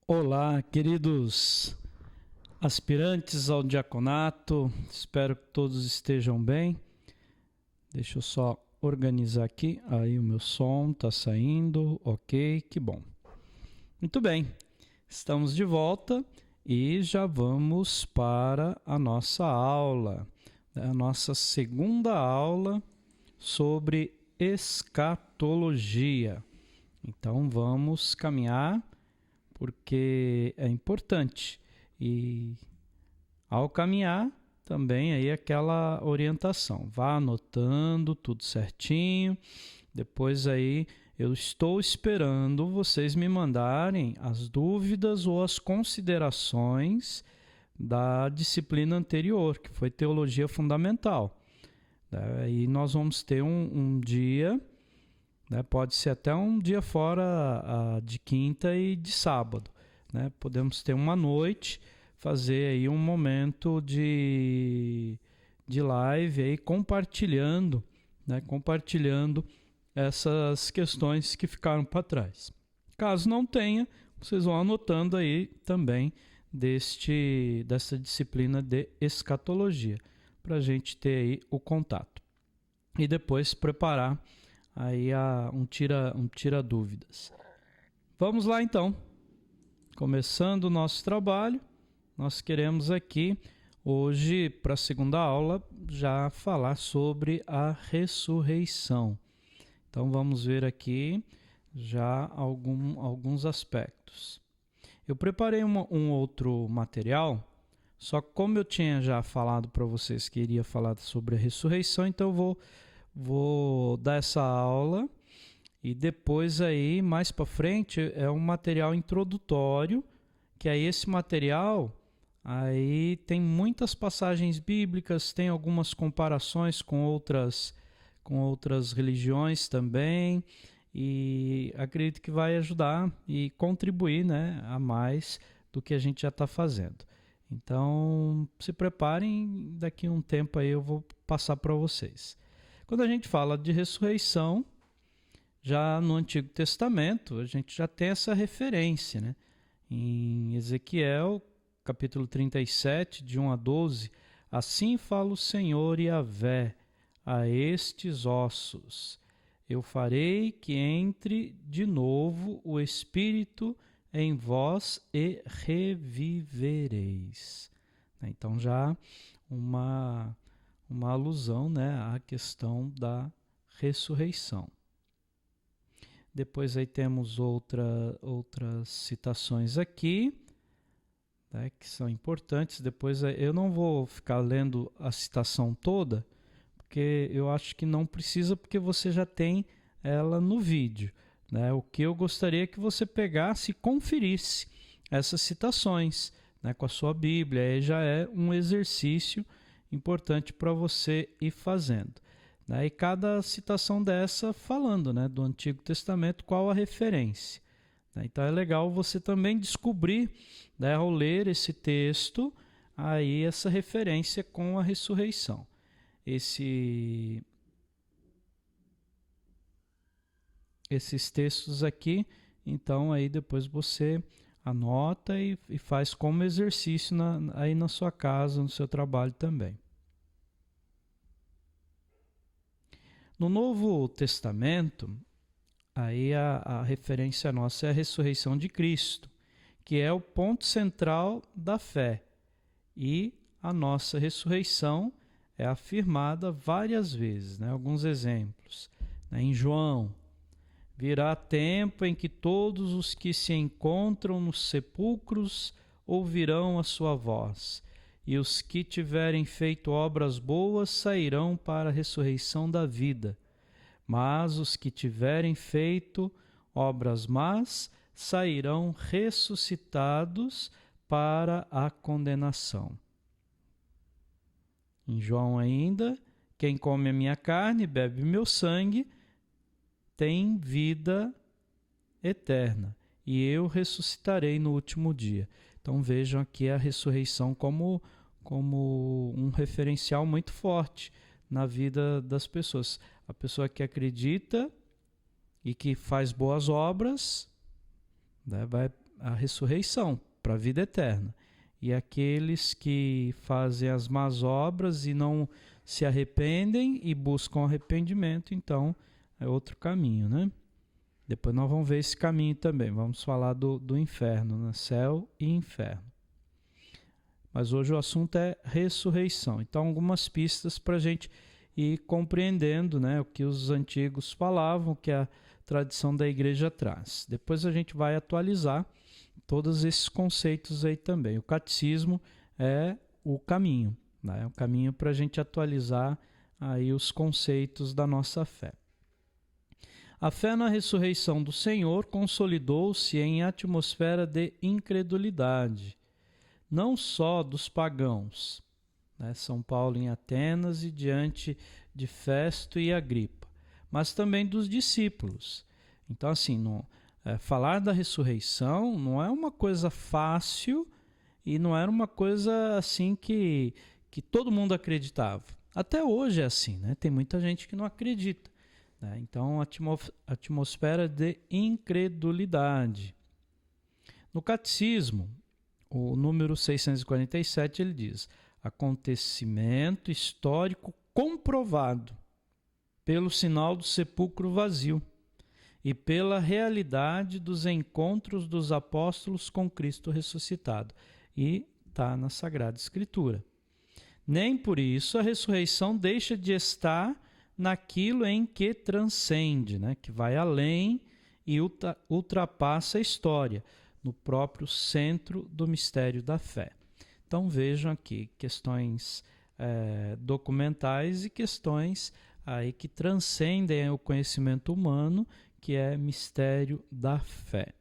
Olá, queridos aspirantes ao diaconato, espero que todos estejam bem. Deixa eu só organizar aqui, aí o meu som está saindo, ok, que bom. Muito bem, estamos de volta e já vamos para a nossa aula, a nossa segunda aula sobre escatologia. Então vamos caminhar, porque é importante. E ao caminhar, também aí aquela orientação. Vá anotando tudo certinho. Depois aí eu estou esperando vocês me mandarem as dúvidas ou as considerações da disciplina anterior, que foi Teologia Fundamental. Aí nós vamos ter um dia, né? Pode ser até um dia fora de quinta e de sábado, né? Podemos ter uma noite, fazer aí um momento de live aí compartilhando, né? Compartilhando essas questões que ficaram para trás. Caso não tenha, vocês vão anotando aí também dessa disciplina de escatologia, para a gente ter aí o contato. E depois preparar aí um tira dúvidas. Vamos lá então. Começando o nosso trabalho, nós queremos aqui hoje, para a segunda aula, já falar sobre a ressurreição. Então vamos ver aqui já alguns aspectos. Eu preparei um outro material, só que como eu tinha já falado para vocês que iria falar sobre a ressurreição, então eu vou dar essa aula e depois aí, mais para frente, é um material introdutório, que aí esse material aí tem muitas passagens bíblicas, tem algumas comparações com outras religiões também, e acredito que vai ajudar e contribuir, né, a mais do que a gente já está fazendo. Então, se preparem, daqui a um tempo aí eu vou passar para vocês. Quando a gente fala de ressurreição, já no Antigo Testamento, a gente já tem essa referência, né? Em Ezequiel, capítulo 37, de 1 a 12, assim fala o Senhor Yahvé a estes ossos: eu farei que entre de novo o Espírito em vós e revivereis. Então já uma alusão, né, à questão da ressurreição. Depois aí temos outras citações aqui, né, que são importantes. Depois eu não vou ficar lendo a citação toda, porque eu acho que não precisa, porque você já tem ela no vídeo, né? O que eu gostaria é que você pegasse e conferisse essas citações, né, com a sua Bíblia. Aí já é um exercício importante para você ir fazendo. E cada citação dessa falando, né, do Antigo Testamento, qual a referência. Então é legal você também descobrir, né, ao ler esse texto, aí essa referência com a ressurreição. Esses textos aqui, então aí depois você anota e faz como exercício aí na sua casa, no seu trabalho também. No Novo Testamento, aí a referência nossa é a ressurreição de Cristo, que é o ponto central da fé. E a nossa ressurreição é afirmada várias vezes, né? Alguns exemplos. Em João: virá tempo em que todos os que se encontram nos sepulcros ouvirão a sua voz, e os que tiverem feito obras boas sairão para a ressurreição da vida, mas os que tiverem feito obras más sairão ressuscitados para a condenação. Em João ainda: quem come a minha carne e bebe meu sangue tem vida eterna, e eu ressuscitarei no último dia. Então vejam aqui a ressurreição como um referencial muito forte na vida das pessoas. A pessoa que acredita e que faz boas obras, né, a ressurreição para a vida eterna. E aqueles que fazem as más obras e não se arrependem e buscam arrependimento, então é outro caminho, né? Depois nós vamos ver esse caminho também. Vamos falar do inferno, né? Céu e inferno. Mas hoje o assunto é ressurreição. Então, algumas pistas para a gente ir compreendendo, né, o que os antigos falavam, que a tradição da igreja traz. Depois a gente vai atualizar todos esses conceitos aí também. O catecismo é o caminho, né? É o caminho para a gente atualizar aí os conceitos da nossa fé. A fé na ressurreição do Senhor consolidou-se em atmosfera de incredulidade, não só dos pagãos, né? São Paulo em Atenas e diante de Festo e Agripa, mas também dos discípulos. Então, assim, falar da ressurreição não é uma coisa fácil e não era uma coisa assim que todo mundo acreditava. Até hoje é assim, né? Tem muita gente que não acredita, né? Então, atmosfera de incredulidade. No Catecismo, o número 647, ele diz: acontecimento histórico comprovado pelo sinal do sepulcro vazio e pela realidade dos encontros dos apóstolos com Cristo ressuscitado. E está na Sagrada Escritura. Nem por isso a ressurreição deixa de estar naquilo em que transcende, né? Que vai além e ultrapassa a história, no próprio centro do mistério da fé. Então vejam aqui questões documentais e questões aí que transcendem o conhecimento humano, que é mistério da fé.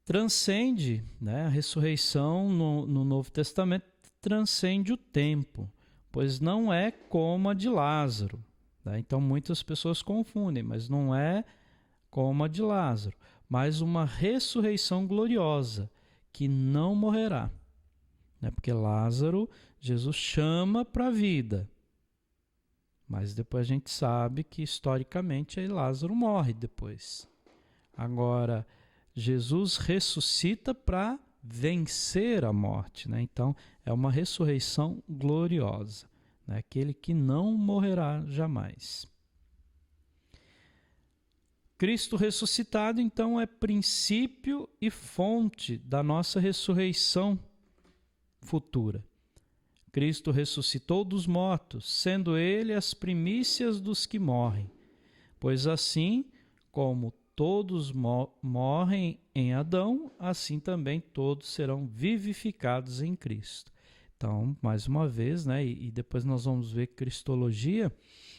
Transcende, né, a ressurreição no Novo Testamento, transcende o tempo, pois não é como a de Lázaro, né? Então muitas pessoas confundem, mas não é como a de Lázaro, mas uma ressurreição gloriosa, que não morrerá, né? Porque Lázaro, Jesus chama para a vida, mas depois a gente sabe que historicamente aí Lázaro morre depois. Agora, Jesus ressuscita para vencer a morte, né? Então é uma ressurreição gloriosa, né? Aquele que não morrerá jamais. Cristo ressuscitado, então, é princípio e fonte da nossa ressurreição futura. Cristo ressuscitou dos mortos, sendo ele as primícias dos que morrem, pois assim como todos morrem em Adão, assim também todos serão vivificados em Cristo. Então, mais uma vez, né, e depois nós vamos ver Cristologia,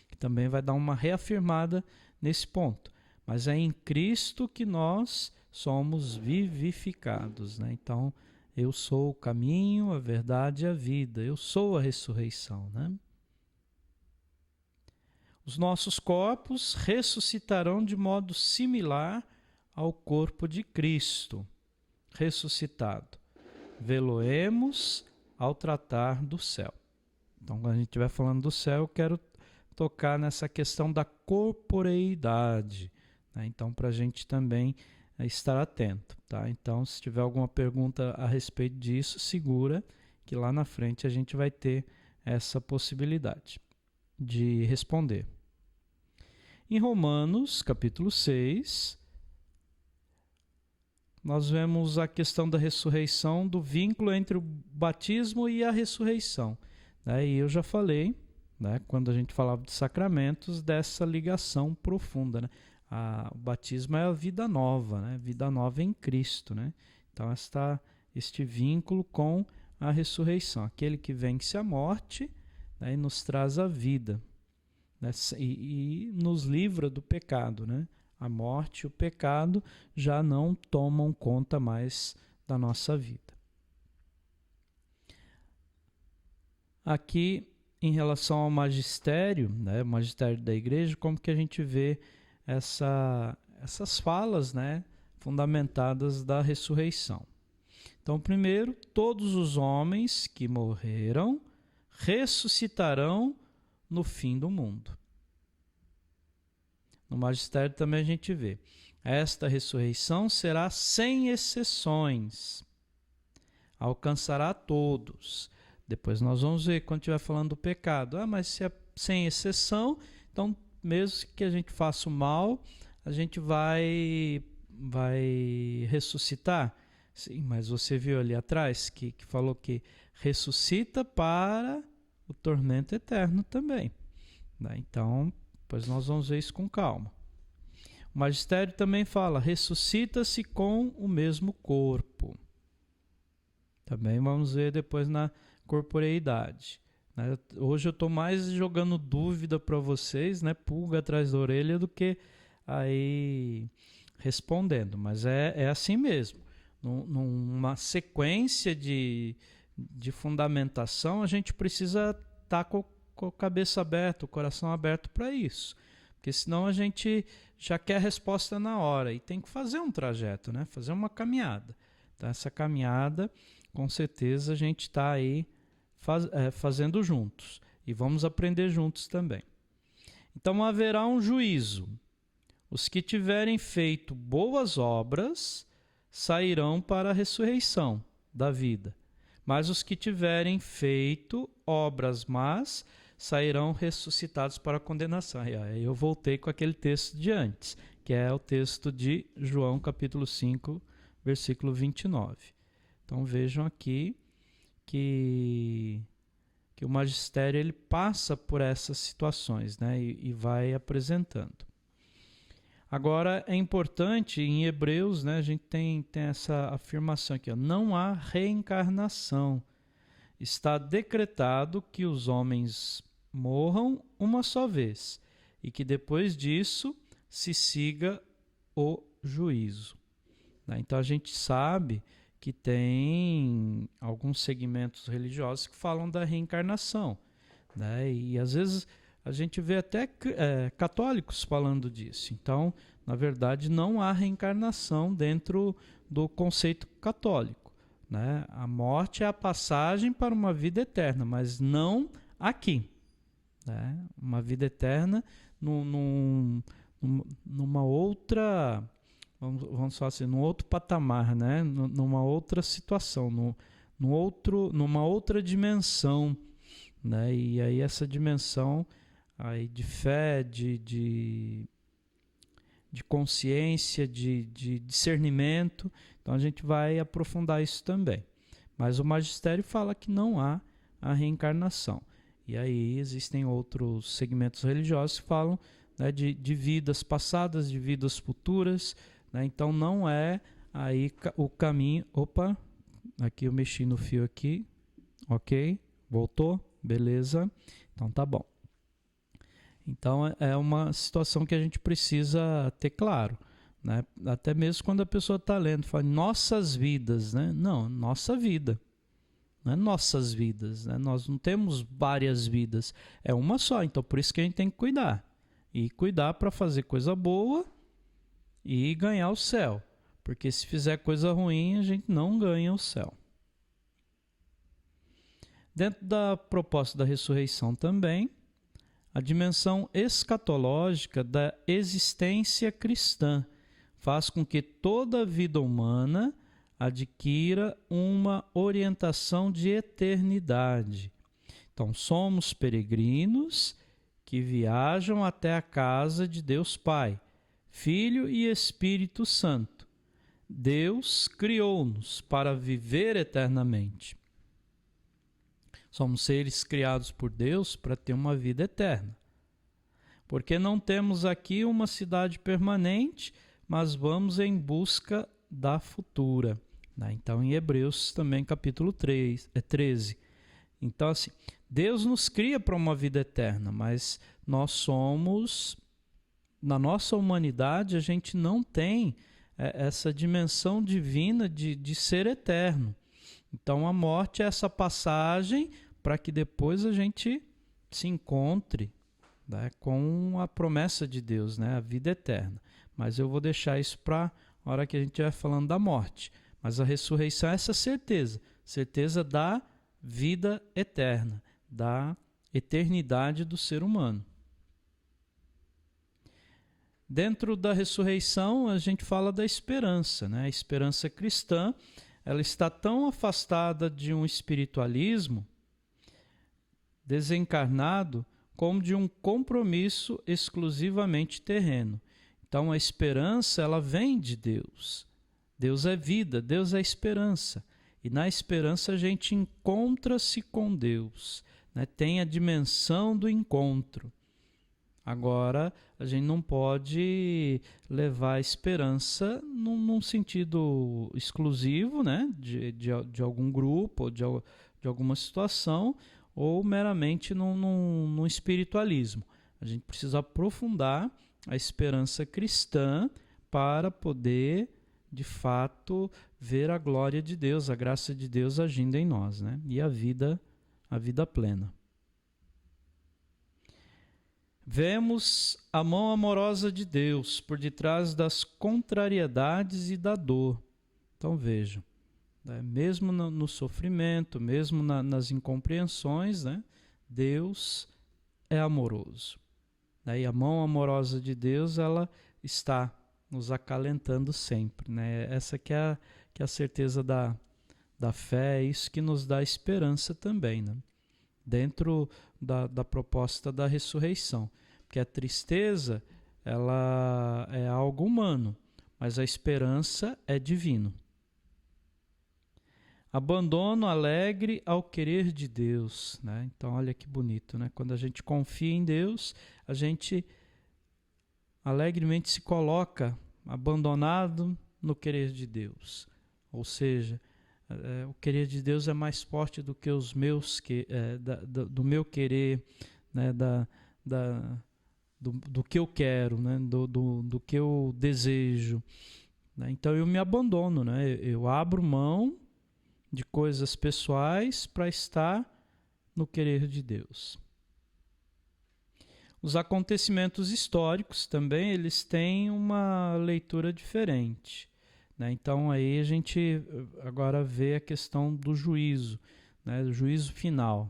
que também vai dar uma reafirmada nesse ponto. Mas é em Cristo que nós somos vivificados, né? Então, eu sou o caminho, a verdade e a vida. Eu sou a ressurreição, né? Os nossos corpos ressuscitarão de modo similar ao corpo de Cristo ressuscitado. Vê-lo-emos ao tratar do céu. Então, quando a gente estiver falando do céu, eu quero tocar nessa questão da corporeidade, né? Então, para a gente também estar atento, tá? Então, se tiver alguma pergunta a respeito disso, segura que lá na frente a gente vai ter essa possibilidade de responder. Em Romanos, capítulo 6, nós vemos a questão da ressurreição, do vínculo entre o batismo e a ressurreição, né? E eu já falei, né, quando a gente falava de sacramentos, dessa ligação profunda, né? O batismo é a vida nova, né? Vida nova em Cristo, né? Então, este vínculo com a ressurreição, aquele que vence a morte, né, e nos traz a vida, né, e nos livra do pecado, né? A morte e o pecado já não tomam conta mais da nossa vida. Aqui, em relação ao magistério, né, o magistério da igreja, como que a gente vê essas falas, né, fundamentadas da ressurreição. Então, primeiro, todos os homens que morreram ressuscitarão no fim do mundo. No magistério também a gente vê: Esta ressurreição será sem exceções, alcançará a todos. Depois nós vamos ver quando estiver falando do pecado. Mas se é sem exceção, então mesmo que a gente faça o mal, a gente vai ressuscitar. Sim, mas você viu ali atrás que falou que ressuscita para o tormento eterno também. Né? Então, depois nós vamos ver isso com calma. O magistério também fala, ressuscita-se com o mesmo corpo. Também vamos ver depois na corporeidade. Né? Hoje eu estou mais jogando dúvida para vocês, né? Pulga atrás da orelha, do que aí respondendo. Mas é assim mesmo. Numa sequência de fundamentação, a gente precisa estar com a cabeça aberta, o coração aberto para isso. Porque senão a gente já quer a resposta na hora. E tem que fazer um trajeto, né? Fazer uma caminhada. Então, essa caminhada, com certeza, a gente está aí fazendo juntos. E vamos aprender juntos também. Então, haverá um juízo. Os que tiverem feito boas obras sairão para a ressurreição da vida. Mas os que tiverem feito obras más sairão ressuscitados para a condenação. E aí eu voltei com aquele texto de antes, que é o texto de João capítulo 5, versículo 29. Então vejam aqui que o magistério ele passa por essas situações, né, e vai apresentando. Agora é importante, em Hebreus, né, a gente tem essa afirmação aqui, ó, não há reencarnação. Está decretado que os homens morram uma só vez e que depois disso se siga o juízo. Né? Então a gente sabe que tem alguns segmentos religiosos que falam da reencarnação. Né? E às vezes a gente vê até católicos falando disso. Então, na verdade, não há reencarnação dentro do conceito católico. Né? A morte é a passagem para uma vida eterna, mas não aqui. Né? Uma vida eterna numa outra, vamos falar assim, num outro patamar, né? Numa outra situação, numa outra dimensão. Né? E aí essa dimensão aí de fé, de consciência, de discernimento. Então a gente vai aprofundar isso também. Mas o magistério fala que não há a reencarnação. E aí existem outros segmentos religiosos que falam, né, de vidas passadas, de vidas futuras. Né? Então não é aí o caminho... Opa, aqui eu mexi no fio aqui. Ok, voltou, beleza. Então tá bom. Então é uma situação que a gente precisa ter claro. Né? Até mesmo quando a pessoa está lendo, fala nossas vidas, né? Não, nossa vida. Não é nossas vidas, né? Nós não temos várias vidas, é uma só. Então por isso que a gente tem que cuidar. E cuidar para fazer coisa boa e ganhar o céu. Porque se fizer coisa ruim, a gente não ganha o céu. Dentro da proposta da ressurreição também, a dimensão escatológica da existência cristã faz com que toda a vida humana adquira uma orientação de eternidade. Então, somos peregrinos que viajam até a casa de Deus Pai, Filho e Espírito Santo. Deus criou-nos para viver eternamente. Somos seres criados por Deus para ter uma vida eterna. Porque não temos aqui uma cidade permanente, mas vamos em busca da futura. Então, em Hebreus também, capítulo 13. Então, assim, Deus nos cria para uma vida eterna, mas nós somos, na nossa humanidade, a gente não tem essa dimensão divina de ser eterno. Então, a morte é essa passagem para que depois a gente se encontre, né, com a promessa de Deus, né, a vida eterna. Mas eu vou deixar isso para a hora que a gente estiver falando da morte. Mas a ressurreição é essa certeza da vida eterna, da eternidade do ser humano. Dentro da ressurreição, a gente fala da esperança, né? A esperança cristã, ela está tão afastada de um espiritualismo desencarnado como de um compromisso exclusivamente terreno. Então, a esperança, ela vem de Deus. Deus é vida, Deus é esperança. E na esperança a gente encontra-se com Deus, né? Tem a dimensão do encontro. Agora, a gente não pode levar a esperança num sentido exclusivo, né? de algum grupo, ou de alguma situação, ou meramente num espiritualismo. A gente precisa aprofundar a esperança cristã para poder, de fato, ver a glória de Deus, a graça de Deus agindo em nós, né? E a vida plena. Vemos a mão amorosa de Deus por detrás das contrariedades e da dor. Então vejam, né? Mesmo no sofrimento, mesmo nas incompreensões, né? Deus é amoroso. E a mão amorosa de Deus, ela está nos acalentando sempre, né? Essa que é a certeza da fé, é isso que nos dá esperança também, né? Dentro da proposta da ressurreição. Porque a tristeza, ela é algo humano, mas a esperança é divino. Abandono alegre ao querer de Deus, né? Então, olha que bonito, né? Quando a gente confia em Deus, a gente alegremente se coloca abandonado no querer de Deus. Ou seja, o querer de Deus é mais forte do que os meus do meu querer, né? Do que eu quero, né? do que eu desejo, né? Então eu me abandono, né? Eu abro mão de coisas pessoais para estar no querer de Deus. Os acontecimentos históricos também, eles têm uma leitura diferente, né? Então aí a gente agora vê a questão do juízo, né? Do juízo final,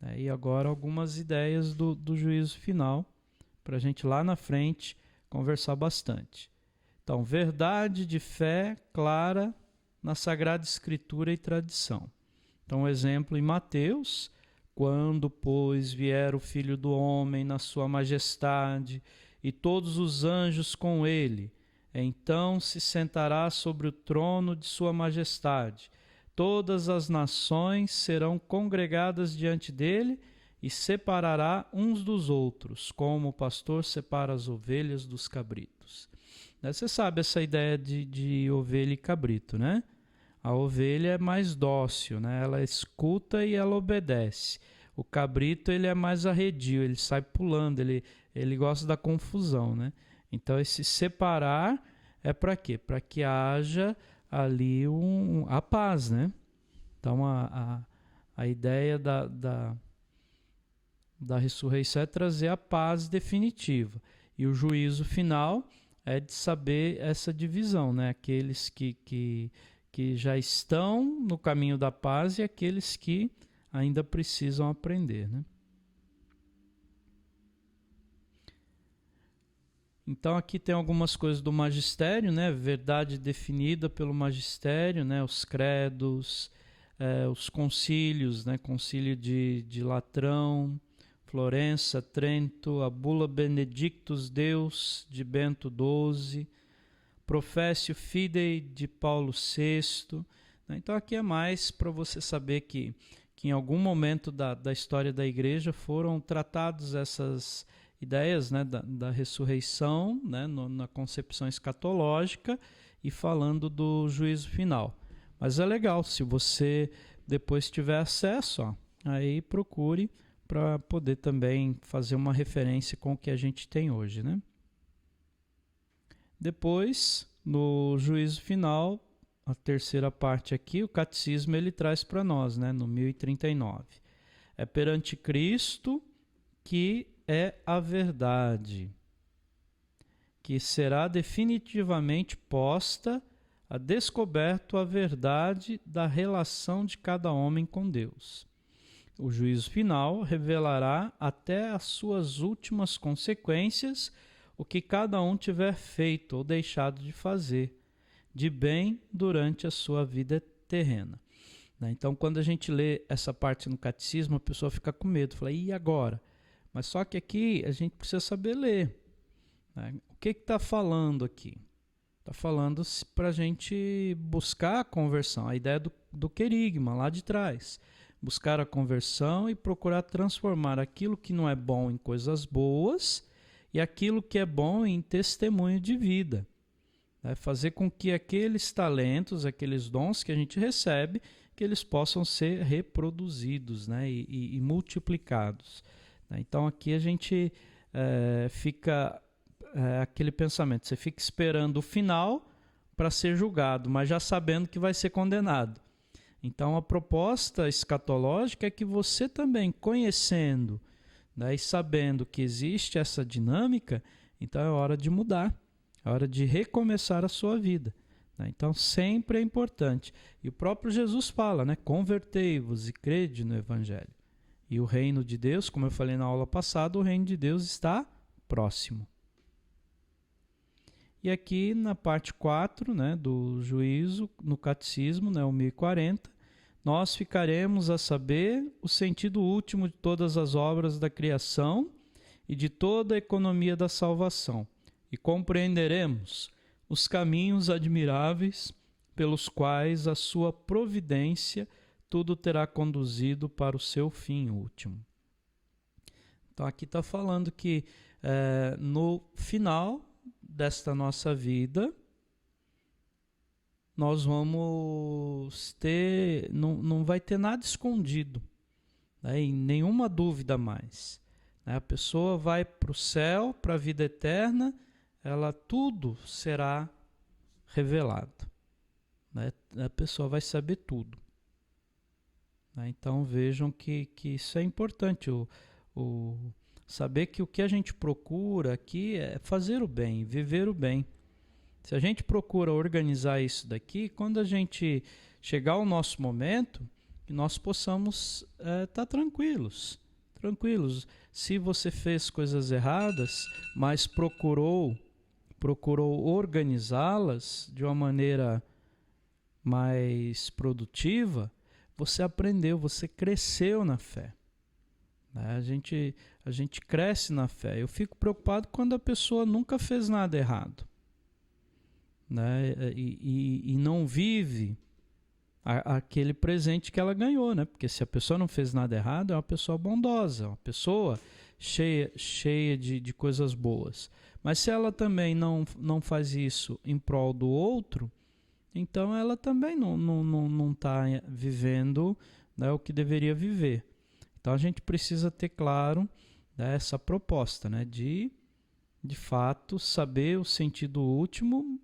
né? E agora algumas ideias do juízo final, para a gente lá na frente conversar bastante. Então, verdade de fé clara na Sagrada Escritura e tradição. Então, um exemplo em Mateus: quando, pois, vier o Filho do Homem na sua majestade e todos os anjos com ele, então se sentará sobre o trono de sua majestade. Todas as nações serão congregadas diante dele e separará uns dos outros, como o pastor separa as ovelhas dos cabritos. Você sabe essa ideia de ovelha e cabrito, né? A ovelha é mais dócil, né? Ela escuta e ela obedece. O cabrito, ele é mais arredio, ele sai pulando, ele gosta da confusão, né? Então, esse separar é para quê? Para que haja ali a paz, né? Então, a ideia da ressurreição é trazer a paz definitiva. E o juízo final é de saber essa divisão, né? Aqueles que já estão no caminho da paz e aqueles que ainda precisam aprender, né? Então aqui tem algumas coisas do magistério, né? Verdade definida pelo magistério, né? Os credos, os concílios, né? Concílio de Latrão, Florença, Trento, a bula Benedictus Deus de Bento XII, Professio Fidei de Paulo VI. Né? Então aqui é mais para você saber que em algum momento da história da igreja foram tratadas essas ideias, né, da ressurreição, né, na concepção escatológica, e falando do juízo final. Mas é legal, se você depois tiver acesso, aí procure para poder também fazer uma referência com o que a gente tem hoje, né? Depois, no juízo final, a terceira parte aqui, o catecismo ele traz para nós, né, no 1039. É perante Cristo que é a verdade, que será definitivamente posta a descoberto a verdade da relação de cada homem com Deus. O juízo final revelará até as suas últimas consequências o que cada um tiver feito ou deixado de fazer, de bem durante a sua vida terrena. Então, quando a gente lê essa parte no catecismo, a pessoa fica com medo, fala, e agora? Mas só que aqui a gente precisa saber ler. O que está falando aqui? Está falando para a gente buscar a conversão, a ideia do querigma lá de trás. Buscar a conversão e procurar transformar aquilo que não é bom em coisas boas e aquilo que é bom em testemunho de vida. Fazer com que aqueles talentos, aqueles dons que a gente recebe, que eles possam ser reproduzidos, né, e multiplicados. Então aqui a gente fica aquele pensamento, você fica esperando o final para ser julgado, mas já sabendo que vai ser condenado. Então a proposta escatológica é que você também, conhecendo, né, e sabendo que existe essa dinâmica, então é hora de mudar, é hora de recomeçar a sua vida. Então sempre é importante. E o próprio Jesus fala, né, convertei-vos e crede no Evangelho. E o reino de Deus, como eu falei na aula passada, o reino de Deus está próximo. E aqui na parte 4, né, do juízo, no catecismo, né, o 1040, nós ficaremos a saber o sentido último de todas as obras da criação e de toda a economia da salvação, e compreenderemos os caminhos admiráveis pelos quais a sua providência tudo terá conduzido para o seu fim último. Então aqui está falando que no final desta nossa vida, nós vamos ter, não vai ter nada escondido, né, e nenhuma dúvida mais. A pessoa vai para o céu, para a vida eterna, tudo será revelado. Né? A pessoa vai saber tudo. Então vejam que isso é importante, saber que o que a gente procura aqui é fazer o bem, viver o bem. Se a gente procura organizar isso daqui, quando a gente chegar ao nosso momento, que nós possamos estar tranquilos. Se você fez coisas erradas, mas procurou organizá-las de uma maneira mais produtiva, você aprendeu, você cresceu na fé. A gente cresce na fé. Eu fico preocupado quando a pessoa nunca fez nada errado, né? E não vive aquele presente que ela ganhou, né? Porque se a pessoa não fez nada errado, é uma pessoa bondosa, uma pessoa cheia de coisas boas. Mas se ela também não faz isso em prol do outro, então ela também não está vivendo, né, o que deveria viver. Então a gente precisa ter claro, né, essa proposta, né, de fato saber o sentido último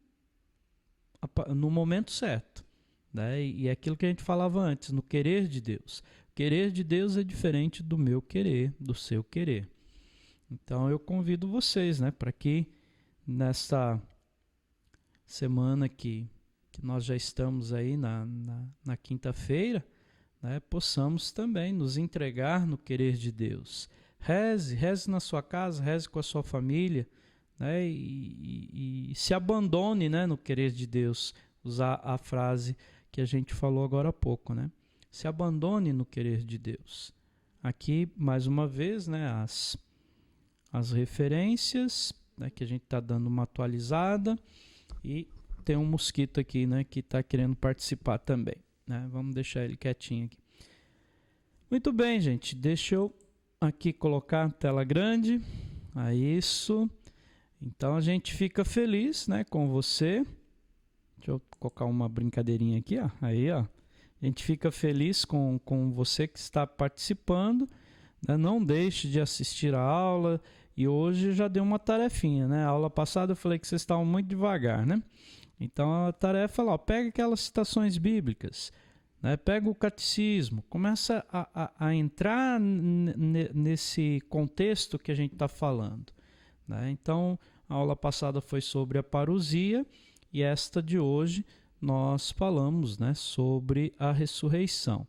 no momento certo, né, e é aquilo que a gente falava antes, no querer de Deus. O querer de Deus é diferente do meu querer, do seu querer. Então eu convido vocês, né, para que nesta semana que nós já estamos aí na quinta-feira, né, possamos também nos entregar no querer de Deus. Reze na sua casa, reze com a sua família, né, e se abandone, né, no querer de Deus. Usar a frase que a gente falou agora há pouco, né? Se abandone no querer de Deus. Aqui, mais uma vez, né, as referências, né, que a gente está dando uma atualizada, e tem um mosquito aqui, né, que está querendo participar também, né? Vamos deixar ele quietinho aqui. Muito bem, gente, deixa eu aqui colocar a tela grande, isso. Então a gente fica feliz, né, com você. Deixa eu colocar uma brincadeirinha aqui, ó. Aí, ó. A gente fica feliz com você que está participando, né? Não deixe de assistir a aula. E hoje já deu uma tarefinha, né? A aula passada eu falei que vocês estavam muito devagar, né? Então a tarefa lá, ó, pega aquelas citações bíblicas, né? Pega o catecismo, começa a entrar nesse contexto que a gente está falando, né? Então a aula passada foi sobre a parousia e esta de hoje nós falamos, né, sobre a ressurreição.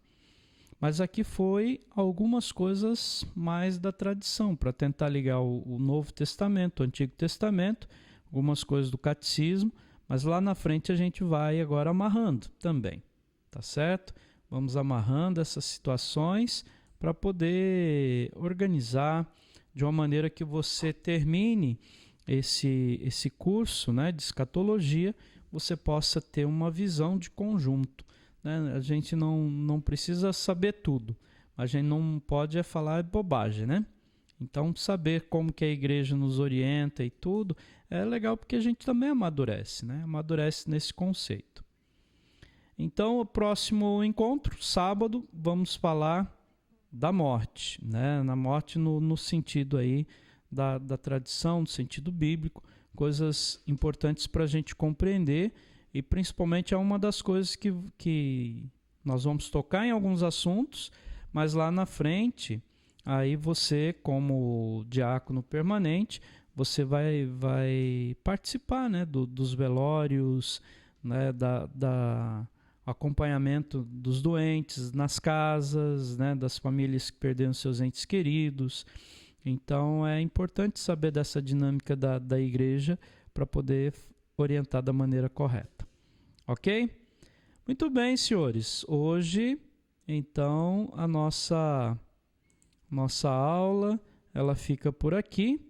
Mas aqui foi algumas coisas mais da tradição, para tentar ligar o Novo Testamento, o Antigo Testamento, algumas coisas do catecismo, mas lá na frente a gente vai agora amarrando também, tá certo? Vamos amarrando essas situações para poder organizar de uma maneira que você termine esse curso, né, de escatologia, você possa ter uma visão de conjunto. Né? A gente não precisa saber tudo, a gente não pode falar bobagem, né? Então, saber como que a igreja nos orienta e tudo é legal porque a gente também amadurece, né? Amadurece nesse conceito. Então, o próximo encontro, sábado, vamos falar da morte, né? Na morte no sentido aí da tradição, no sentido bíblico, coisas importantes para a gente compreender. E principalmente é uma das coisas que nós vamos tocar em alguns assuntos, mas lá na frente, aí você, como diácono permanente, você vai participar, né, dos velórios, né, da acompanhamento dos doentes nas casas, né, das famílias que perderam seus entes queridos. Então é importante saber dessa dinâmica da igreja para poder orientar da maneira correta. Ok? Muito bem, senhores. Hoje, então, a nossa aula, ela fica por aqui.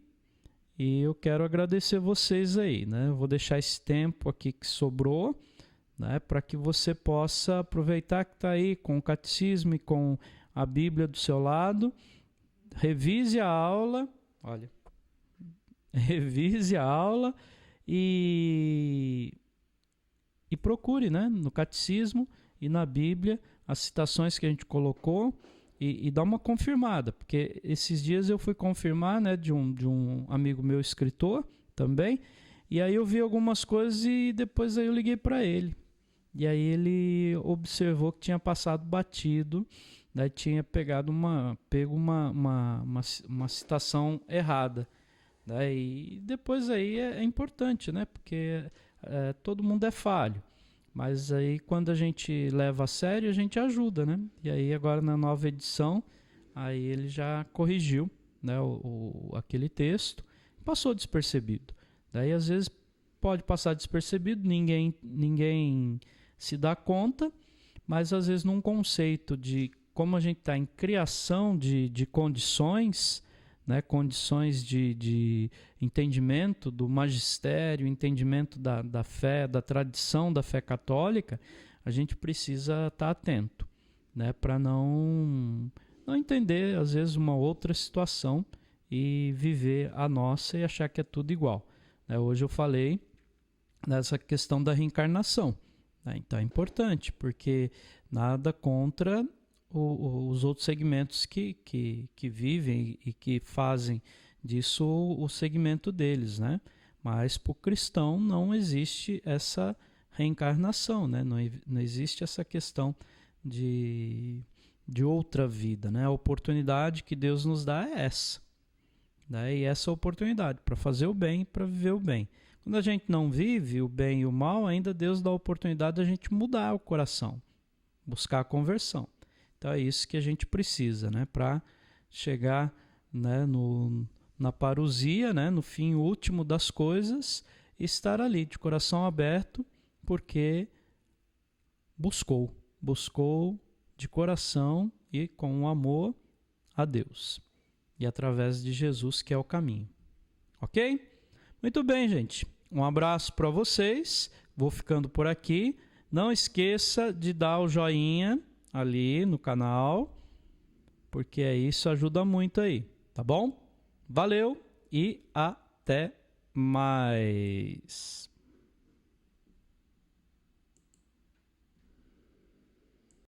E eu quero agradecer vocês aí, né? Eu vou deixar esse tempo aqui que sobrou, né? Para que você possa aproveitar que está aí com o catecismo e com a Bíblia do seu lado. Revise a aula. Olha. Revise a aula e procure, né, no catecismo e na Bíblia as citações que a gente colocou e dá uma confirmada, porque esses dias eu fui confirmar, né, de um amigo meu escritor também, e aí eu vi algumas coisas e depois aí eu liguei para ele. E aí ele observou que tinha passado batido, né, tinha pego uma citação errada. Né, e depois aí é importante, né, porque todo mundo é falho, mas aí quando a gente leva a sério a gente ajuda, né? E aí agora na nova edição aí ele já corrigiu, né, aquele texto, passou despercebido. Daí às vezes pode passar despercebido, ninguém se dá conta, mas às vezes num conceito de como a gente está em criação de condições, né, condições de entendimento do magistério, entendimento da fé, da tradição da fé católica, a gente precisa estar atento, né, para não entender, às vezes, uma outra situação e viver a nossa e achar que é tudo igual. Né? Hoje eu falei nessa questão da reencarnação. Né? Então é importante, porque nada contra os outros segmentos que vivem e que fazem disso o segmento deles, né? Mas para o cristão não existe essa reencarnação, né? Não existe essa questão de outra vida, né? A oportunidade que Deus nos dá é essa, né? E essa oportunidade para fazer o bem, para viver o bem. Quando a gente não vive o bem e o mal, ainda Deus dá a oportunidade de a gente mudar o coração, buscar a conversão. Então é isso que a gente precisa, né, para chegar, né, na parousia, né, no fim último das coisas, e estar ali de coração aberto, porque buscou de coração e com amor a Deus. E através de Jesus, que é o caminho. Ok? Muito bem, gente. Um abraço para vocês. Vou ficando por aqui. Não esqueça de dar o joinha ali no canal, porque isso ajuda muito aí, tá bom? Valeu e até mais!